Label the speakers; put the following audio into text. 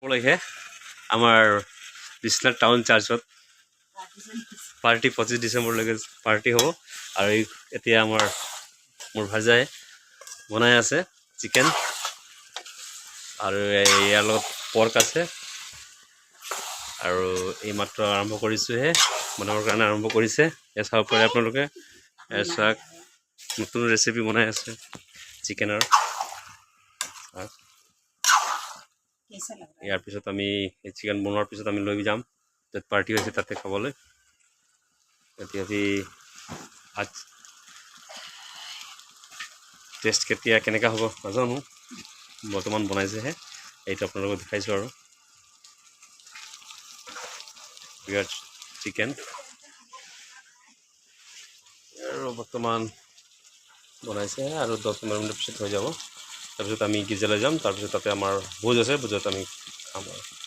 Speaker 1: লৈহে আমাৰ বিশ্বনাথ টাউন চাৰ্চত পাৰ্টি 25 ডিচেম্বৰলৈকে পাৰ্টি হ'ব আৰু এতিয়া আমাৰ মোৰ ভাজাই বনাই আছে চিকেন আৰু ইয়াৰ লগত পৰ্ক আছে আৰু এই মাত্ৰ আৰম্ভ কৰিছোঁহে বনাবৰ কাৰণে আৰম্ভ কৰিছে এয়া চাব পাৰে আপোনালোকে চাওক নতুন ৰেচিপি বনাই আছে চিকেনৰ ইয়াৰ পিছত আমি চিকেন বনোৱাৰ পিছত আমি লৈ যাম য'ত পাৰ্টি হৈছে তাতে খাবলৈ এতিয়া আজি টেষ্ট কেতিয়া কেনেকুৱা হ'ব নাজানো বৰ্তমান বনাইছেহে এইটো আপোনালোকক দেখাইছোঁ আৰু চিকেন আৰু বৰ্তমান বনাইছে আৰু 10-15 মিনিট পিছত হৈ যাব তাৰপিছত আমি গিজালৈ যাম তাৰপিছত তাতে আমাৰ ভোজ আছে ভোজত আমি খাম আৰু